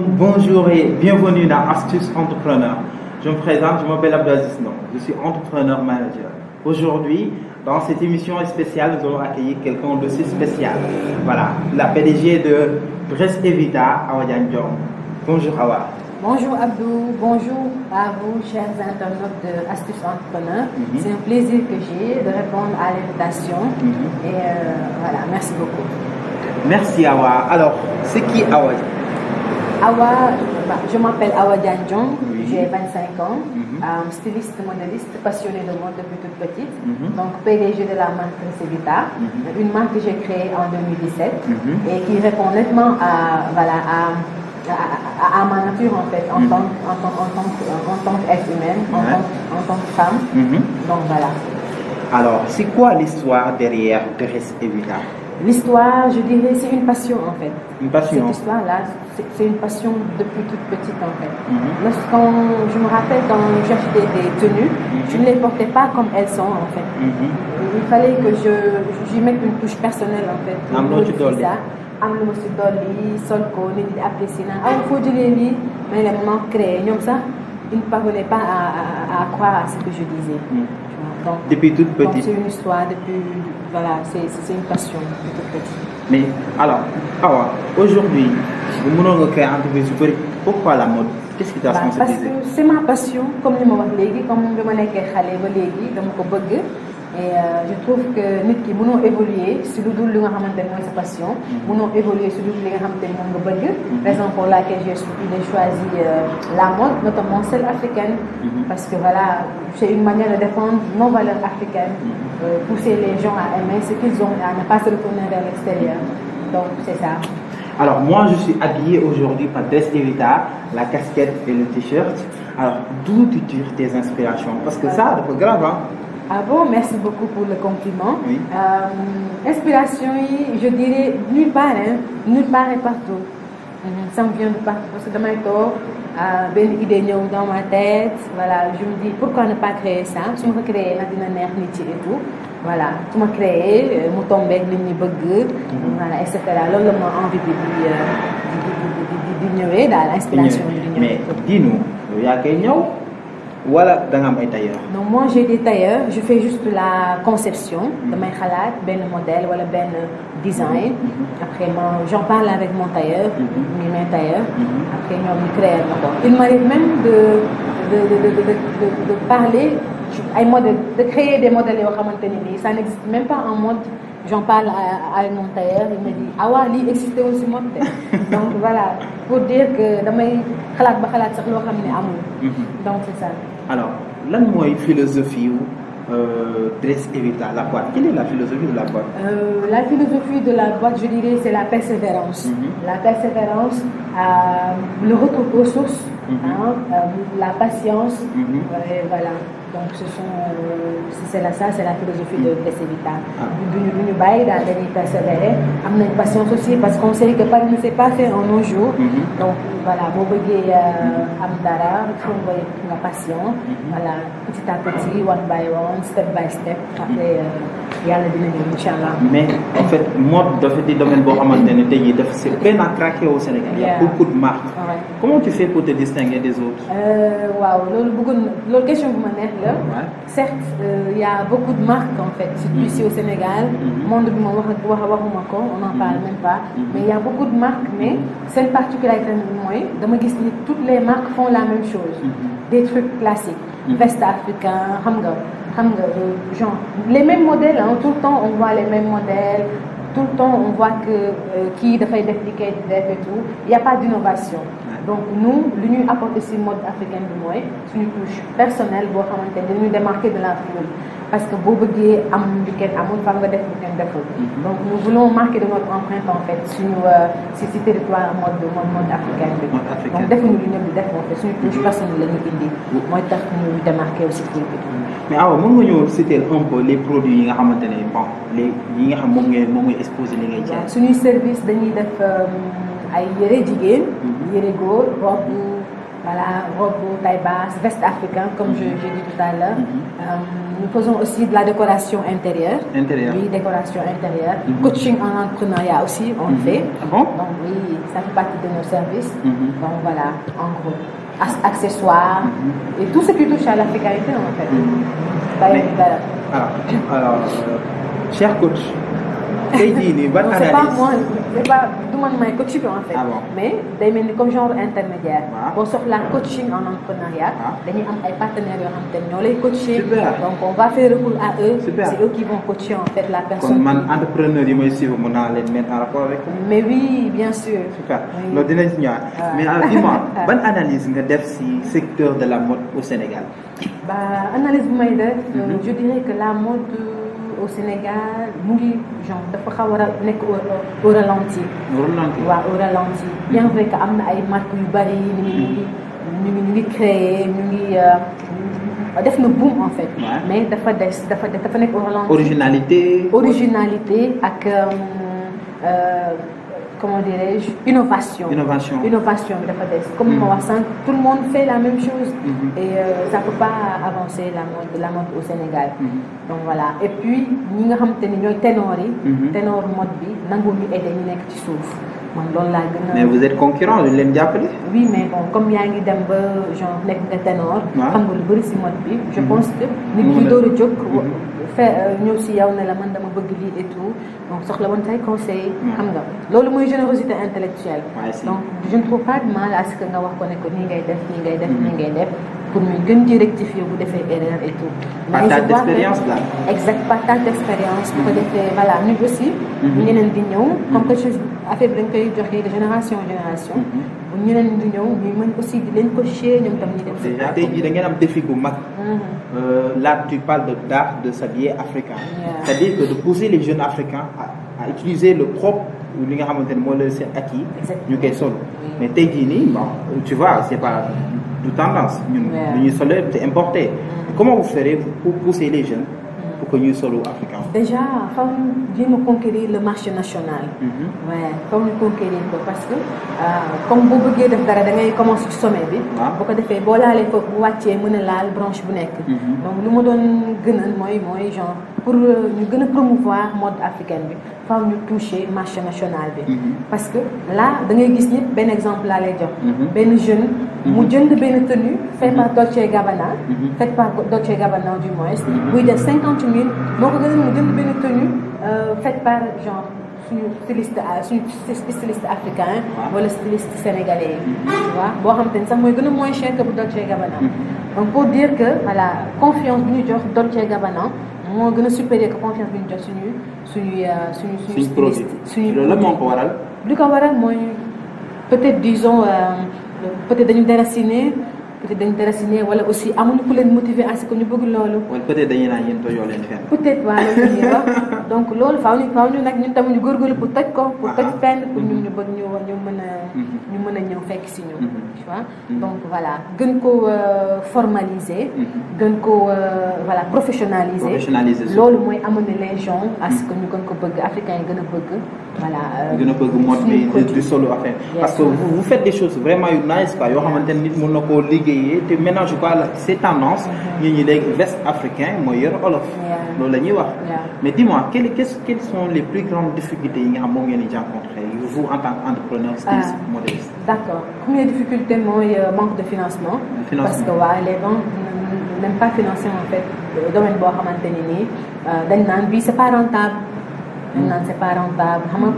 bonjour et bienvenue dans Astuces Entrepreneur. Je me présente, je m'appelle Abdelaziz Ndong, je suis entrepreneur manager. Aujourd'hui, dans cette émission spéciale, nous allons accueillir quelqu'un de si spécial. Voilà, la PDG de Dress Evita, Awa Diagne Diong. Bonjour Awa. Bonjour Abdou, bonjour à vous chers internautes de Astuces Entrepreneur. C'est un plaisir que j'ai de répondre à l'invitation et voilà, merci beaucoup. Merci Awa. Alors, c'est qui Awa? Awa, je m'appelle Awa Diagne Diong, j'ai 25 ans, styliste, modéliste, passionnée de mode depuis toute petite. Donc PDG de la marque Dress Evita, une marque que j'ai créée en 2017 et qui répond nettement à ma nature en fait, en tant qu'être humaine, en tant que femme. Donc voilà. Alors, c'est quoi l'histoire derrière Dress Evita? L'histoire, je dirais, c'est une passion en fait. Une passion. Cette histoire-là, c'est une passion depuis toute petite en fait. Lorsqu'on, je me rappelle quand j'achetais des tenues, je ne les portais pas comme elles sont en fait. Il fallait que j'y mette une touche personnelle en fait. Am lu ma si dolli sol ko nit ñi di apprécier naan aw foo jëlee lii may leen ma créé ñoom sax ils ne parvenaient pas à croire à ce que je disais. Donc, depuis toute petite. Donc c'est une histoire depuis, voilà, c'est une passion depuis toute petite. Mais alors, Awa, aujourd'hui, vous voulez créer un entreprise. Pourquoi la mode? Qu'est-ce qui t'a sensibilisé? Parce que c'est ma passion, comme je l'ai dit, comme je l'ai dit, je l'ai et je trouve que nit ki mënoo évoluer si lu dul li nga xamante ne mooy sa passion, mënoo évoluer si lu dul li nga xamante ne moom nga bëgg. Raison pour laquelle j'ai choisi la mode, notamment celle africaine, parce que voilà, c'est une manière de défendre nos valeurs africaines, pousser les gens à aimer ce qu'ils ont, à ne pas se retourner vers l'extérieur. Donc c'est ça. Alors moi je suis habillé aujourd'hui par Dress Evita, la casquette et le t-shirt. Alors d'où tu tires tes inspirations? Parce que ça, c'est grave, hein? Ah bon, merci beaucoup pour le compliment. Oui. Inspiration, je dirais nulle part et partout. Ça me vient de partout parce que dans ma tête, une idée dans ma tête, voilà, je me dis pourquoi ne pas créer ça? Si on veut créer, on a et tout. Voilà, tu m'as créé, je tombe avec les bugs, voilà, etc. Là, on a envie d'ignorer l'inspiration. Mais dis-nous, il y a quelqu'un? Voilà, dans un tailleur. Donc moi j'ai des tailleurs, je fais juste la conception de mes khalat, ben modèle ou ben design. Après j'en parle avec mon tailleur, mes tailleurs. Après on crée. Il m'arrive même de parler, de créer des modèles au ça n'existe même pas en mode. J'en parle avec mon tailleur, il me dit ah ouais, il existait aussi mode. Donc voilà, pour dire que damay khalat ba khalat sax lo xamné amul. Donc c'est ça. Alors, lan mooy philosophie Dress Evita, la boîte? Quelle est la philosophie de la boîte? La philosophie de la boîte, je dirais, c'est la persévérance. La persévérance, le retour aux sources, la patience, voilà. Donc c'est la philosophie de Dress Evita. Nous d'aller persévérer, amener une patience aussi parce qu'on sait que Paris ne s'est pas fait en un jour. Donc voilà, vous voyez Amdara, il faut envoyer la patience. Voilà, petit à petit, one by one, step by step. Après, il y a le dîner, Inch'Allah. Mais en fait, mode de fait des domaines c'est peine à craquer au Sénégal. Il y a beaucoup de marques. Comment tu fais pour te distinguer des autres? L'autre question que vous m'avez certes, il y a beaucoup de marques en fait, surtout ici au Sénégal. Monde on n'en parle même pas. Mais il y a beaucoup de marques, mais c'est une particularité de moi. Toutes les marques font la même chose. Des trucs classiques, veste africain, genre les mêmes modèles. Tout le temps, on voit les mêmes modèles. Tout le temps, on voit que qui fait dépliquer et tout. Il n'y a pas d'innovation. Donc nous, l'Union apporte aussi mode africaine de moi, c'est une touche personnelle pour nous démarquer de la foule. Parce que vous voulez donc nous voulons marquer de notre empreinte en fait sur ce territoire mode africain. Donc dès que nous c'est une touche personnelle moi nous démarquer aussi. Mais alors, vous pouvez citer un peu les produits qui sont exposés. C'est un service de ay yére jigéen yére góor robe voilà, robe, taille basse, veste africaine, comme j'ai dit tout à l'heure. Nous faisons aussi de la décoration intérieure. Oui, décoration intérieure. Coaching en entrepreneuriat aussi, on le fait. Ah bon? Donc oui, ça fait partie de nos services. Donc voilà, en gros. Accessoires et tout ce qui touche à l'africanité en fait. Alors, cher coach, c'est pas moi, c'est pas du man may coach en fait. Ah bon? Mais day mel ni comme genre intermédiaire. Ah. Boo soxlaa coaching en entrepreneuriat. dañuy am ay partenaires yoo xam te ñoo lay coacher. Super. Donc on va faire recours à eux. Super. C'est eux qui vont coacher en fait la personne. Comme man entrepreneur yi may suivre mën naa leen mettre en rapport avec vous. Mais oui, bien sûr. Super. Oui. loolu dinañ ci ñëwaat. Mais dis-moi ban analyse nga def ci secteur de la mode au Sénégal. Analyse bu may def. Je dirais que la mode au Sénégal mu ngi genre dafa xaw a nekk au ralenti. waaw au ralenti. bien vrai que am na ay marques yu bari ñu ngi créer ñu ngi def na boom en fait. mais dafa nekk au ralenti. originalité ak comment dirais-je innovation bi dafa des comme ma wax sànq tout le monde fait la même chose et ça peut pas avancer la mode au Sénégal donc voilà et puis ñi nga xamante ni ñooy ténor yi ténor mode bi nangu ñu aider ñu nekk ci suuf man loolu laa gën a mais vous êtes concurrent lu leen jàppale oui mais bon comme yaa ngi dem ba genre nekk nga ténor xam nga lu bëri si mode bi je pense que nit ki door a jóg ñëw si yow ne la man dama bëgg lii et tout donc soxla woon say conseil xam nga loolu mooy générosité intellectuelle donc je ne trouve pas de mal à ce que nga wax ko ne ko nii ngay def nii ngay def nii ngay def pour ñu gën ci rectifier bu defee erreur et tout partage d'expérience là exact partage d'expérience bu ko defee voilà ñu aussi bu ñeneen di ñëw comme que chose affaire bi dañ koy joxe de génération en génération bu ñeneen di ñëw ñu mën aussi di leen coacher ñoom tam ñu dem déjà tey jii da ngeen am défi bu mag là tu parles d'art de s'habiller africain c'est-à-dire que de pousser les jeunes africains à utiliser le propre li nga xamante ne moo la seen acquis ñu koy solo mais tey jii nii bon tu vois c'est pas de tendance ñun lu ñuy solo c'est importé comment vous ferez pour pousser les jeunes pour que ñuy solo africain déjà faw ñu jéem a conquérir le marché national faw ñu conquérir ko parce que comme boo bëggee def dara da ngay commencer ci sommet bi bu ko defee boo laalee foofu bu wàccee mën a laal branche bu nekk donc lu ma doon gënal mooy genre pour ñu gën a promouvoir mode africaine bi faaw ñu toucher marché national bi parce que là da ngay gis ñëpp benn exemple laa lay jox benn jeune mu jënd benn tenue fait par Dolce & Gabbana du moins buy def 50 000 moo ko gën a mu jënd benn tenue faite par genre suñu styliste africain wala styliste sénégalais yi waaw boo xam te ni sax mooy gën a moins cher que bu Dolce & Gabbana donc pour dire que voilà confiance bi ñu jox Dolce & Gabbana moo gën a supérieur que confiance bi ñu jox suñuy styliste loolu la moo ko waral li ko waral mooy peut-être disons peut-être dañu déraciné wala aussi amuñu ku leen motiver à ce que ñu bëgg loolu. wala peut-être dañuy naan yéen tojoo leen fenn. peut-être waaw loolu la ñuy wax donc loolu faaw ñu nag ñun tamit ñu góorgóorlu pour toj ko. pour toj fenn pour ñu bëgg ñu mën a ñëw fekk si ñu. tu vois donc voilà gën ko formaliser. gën ko voilà professionnaliser. loolu mooy amener les gens à ce que ñu gën ko bëgg africains yi gën a bëgg. voilà gën a bëgg mode bi di solo affaire parce que vous faites des choses vraiment yu nice quoi yoo xamante ne nit mën na koo liggéeyee te maintenant je crois c'est tendance ñi léegi veste africain mooy yor olof loolu la ñuy wax mais dis-moi quelles sont les plus grandes difficultés yi nga xam moom ngeen di rencontrer vous en tant qu'entrepreneur styliste modéliste d'accord première difficulté mooy manque de financement parce que les banques n'aiment pas financer en fait domaine boo xamante ni nii dañ naan bii c'est pas rentable xam nga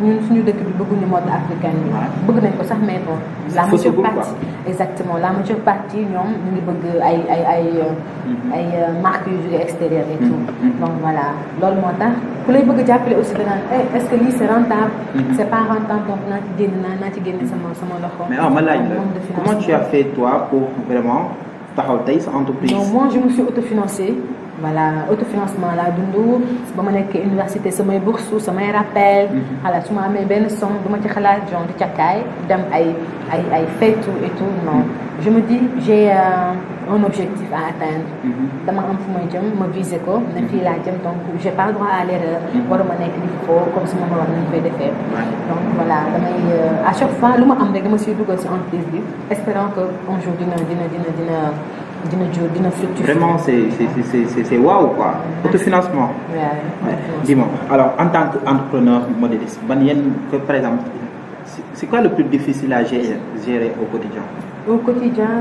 ñun suñu dëkk bi bëgguñu mode africaine bi bëgg nañ ko sax mais bon la majeure partie exactement la majeure partie ñoom ñu ngi bëgg ay marques yu jóge extérieur et tout donc voilà loolu moo tax ku lay bëgg jàppale aussi danaan est-ce que lii c'est rentable c'est pas rentable donc naa ci génne sama loxo mais ma laaj la comment tu as fait toi pour vraiment taxaw tey sa entreprise non moi je me suis autofinancée voilà autofinancement laa dund ba ma nekkee université samay bourse samay rappel xalaat su ma amee benn somme du ma ci xalaat genre di cakkaay dem ay fête et tout non je me dis j'ai un objectif à atteindre dama am fu may jëm ma viser ko ne fii laa jëm donc j'ai pas le droit à l'erreur waruma nekk di faux comme si ma wax nañu koy defee donc voilà damay à chaque fois lu ma am rek dama siy dugal si entreprise bi espérant que un jour dina fructifier. Vraiment c'est waouh quoi. Autofinancement. Ouais. Dis-moi alors en tant qu'entrepreneur modéliste ban yéen par exemple c'est quoi le plus difficile à gérer au quotidien? Au quotidien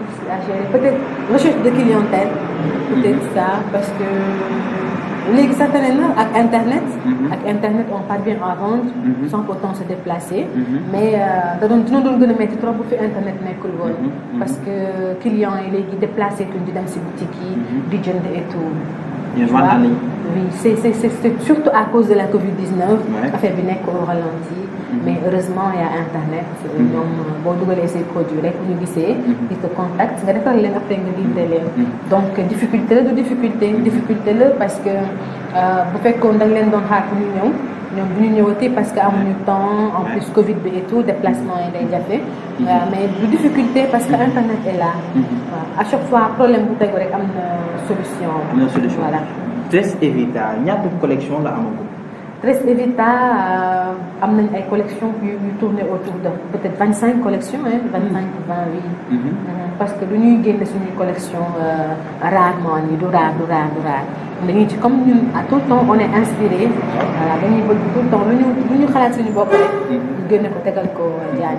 difficile à gérer peut-être recherche de clientèle. Peut-être ça parce que léegi sax tane na ak internet. ak internet on parvient à vendre. sans pourtant se déplacer. mais dina doon gën a métti trop bu fi internet nekkul woon. parce que clients yi léegi déplacé tuñ di dem si boutique yi. di jënd et tout. Oui, c'est surtout à cause de la Covid-19. affaire bi nekk au ralenti. mais heureusement il y a internet. ñoom boo dugalee say produits rek bu ñu gisee. ils te contactent nga defal leen après nga livré leen. donc difficulté la du difficulté la parce que bu fekkoon da nga leen doon xaar pour ñu ñëw ñoom bu ñu ñëwatee parce que amuñu temps en plus Covid bi et tout déplacement yi day jafe. mais du difficulté parce que internet est là. à chaque fois problème bu tegu rek am na solution. Voilà. Dress Evita ñaata collection la amagum. Dress Evita am nañ ay collections yu tourné autour de peut-être 25 collections 28. parce que du ñuy génne suñuy collection rarement nii du rare dañuy ci comme ñun à tout le temps on est inspiré. voilà dañuy bëgg tout le temps lu ñu xalaat suñu bopp rek. ñu génne ko tegal ko jaay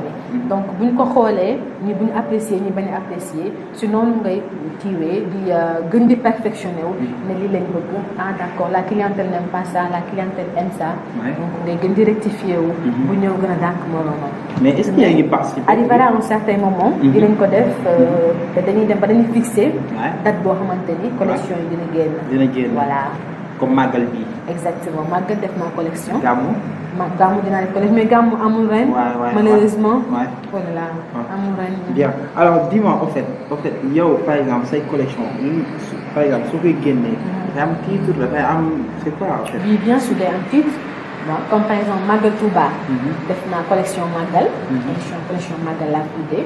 donc bu ñu ko xoolee ñi bu ñu apprécier ñi bañ a apprécier si noonu ngay kiiwee di gën di perfectionné wu. ne lii lañ bëgg d'accord la clientèle n'aime pas ça la clientèle aime ça. donc ngay gën di rectifier wu. bu ñëw gën a dànk moroomam. mais est-ce que yaa ngi participer. arrivé à un certain moment. dinañ ko def te dañuy dem ba dañuy fixer. date boo xamante ni collection yi dina génn. voilà. comme màggal bi. exactement màggal def naa collection. Gamou dinaa def collection mais Gamou amul ren. malheureusement. voilà amul ren. bien alors dis-moi au fait yow par exemple say collection par exemple soo koy génnee. dafay am titre dafay am c'est quoi en fait. oui bien sûr day am titre. bon comme par exemple Magal Touba. def naa collection Magal. collection Magal laa tuddee.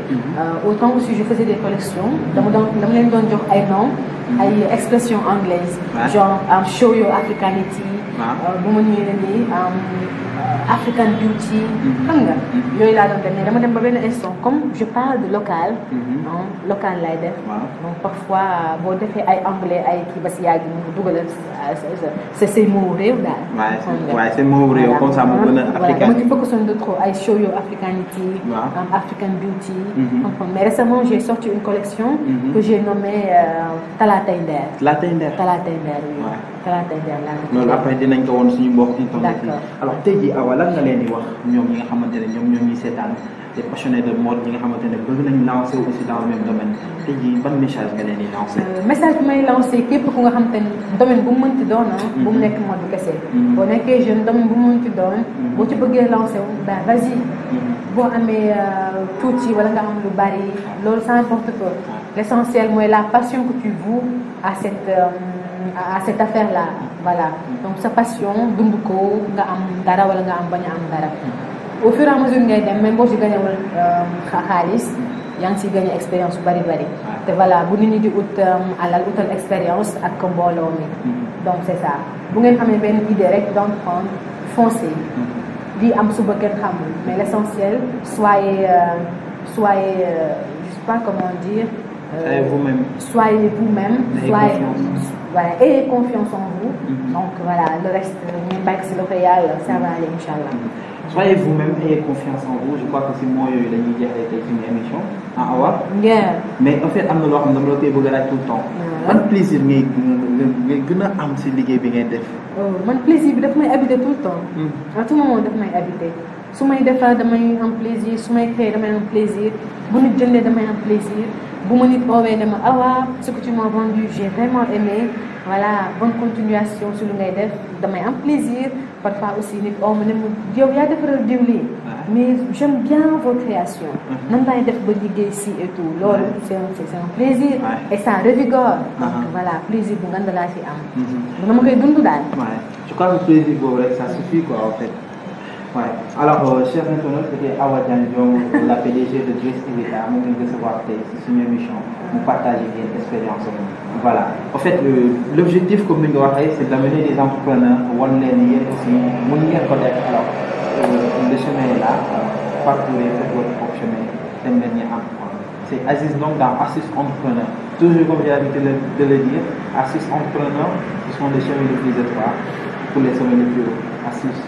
autant aussi je faisais des collections dama leen doon jox ay noms. ay expressions anglaises. genre show your Africanity. bu ma ñëwee nii African beauty. xam nga yooyu laa doon def mais dama dem ba benn instant comme je parle de local. local lay def. donc parfois boo defee ay anglais ay kii ba si yàgg mu dugalal c'est mots réew daal. waaw c'est mots réew comme ça mu gën a africain. dama ci focus de trop ay show your Africanity. African beauty. mais récemment j'ai sorti une collection. que j'ai nommée Talatay Nder. Talatay Nder oui. Talatay Nder laa. loolu après dinañ ko woon suñu mbokk internet yi. alors tey jii Awa lan nga leen di wax ñoom ñi nga xamante ne ñoom ñoo ñuy seetaan des passionnés de mode ñi nga xamante ne bëgg nañ lancer aussi dans le même domaine tey jii ban message nga leen di lancer. message bi may lancer képp ku nga xamante ne domaine bu mu mënti doon bu mu nekk mode kese. boo nekkee jeune domaine bu mu mënti doon. boo ci bëggee lancer wu ben vas-y. boo amee tuuti wala nga am lu bari loolu ça importe peu. l'essentiel mooy la passion que tu voues à cette affaire-là. voilà donc sa passion dund ko nga am dara wala nga am bañ a am dara. au fur et à mesure ngay dem même boo ci gañewul xaalis yaa ngi ciy gagné expérience bu bari. te voilà bu nit ñi di ut alal utal expérience ak mbooloo mi. donc c'est ça bu ngeen amee benn idée rek d'entreprendre foncez. lii am suba kenn xamul mais l'essentiel soyez je sais pas comment dire. soyez vous-même. Voilà, ayez confiance en vous. donc voilà le reste ñu bàyyi si loxo yàlla ça va aller inchallah. soyez vous-même, ayez confiance en vous. Je crois que c'est moi qui ai dit une émission. Awa. Mais en fait, am na loo xam ne dama la koy bëgg a laaj tout le temps. ban plaisir ngay gën a am si liggéey bi ngay def. man plaisir bi daf may habiter tout le temps. à tout moment daf may habiter. su may defar damay am plaisir su may créer damay am plaisir bu nit jëndee damay am plaisir bu ma nit oowee ne ma Awa ce que tu m'as vendu j'ai vraiment aimé voilà bonne continuation su lu ngay def damay am plaisir parfois aussi nit oo ma ne ma yow yaa defaral diw lii mais j'aime bien vos créations. nan laay def ba liggéey si et tout loolu c'est un plaisir. et ça revigore. donc voilà plaisir bu ngand laa ci am. dama koy dund daal. je crois que plaisir boobu rek ça suffit quoi en fait. Ouais. Alors, chers internautes, c'était Awa Diandiong, la PDG de Dress Evita, moom lañ recevoir tey ci suñu émission mu partager une expérience. Voilà. En fait, l'objectif comme ni nga waxee, c'est d'amener des entrepreneurs wan leen yéen aussi mën ngeen ko def. Alors, le chemin est là, parcourez, faites votre propre chemin, dem leen ñu am. C'est Aziz donc dans Astuce Entrepreneur. Toujours comme j'ai l'habitude de le dire, Astuce Entrepreneur, ce sont les chemins les plus étroits pour les sommets les plus hauts. Astuce.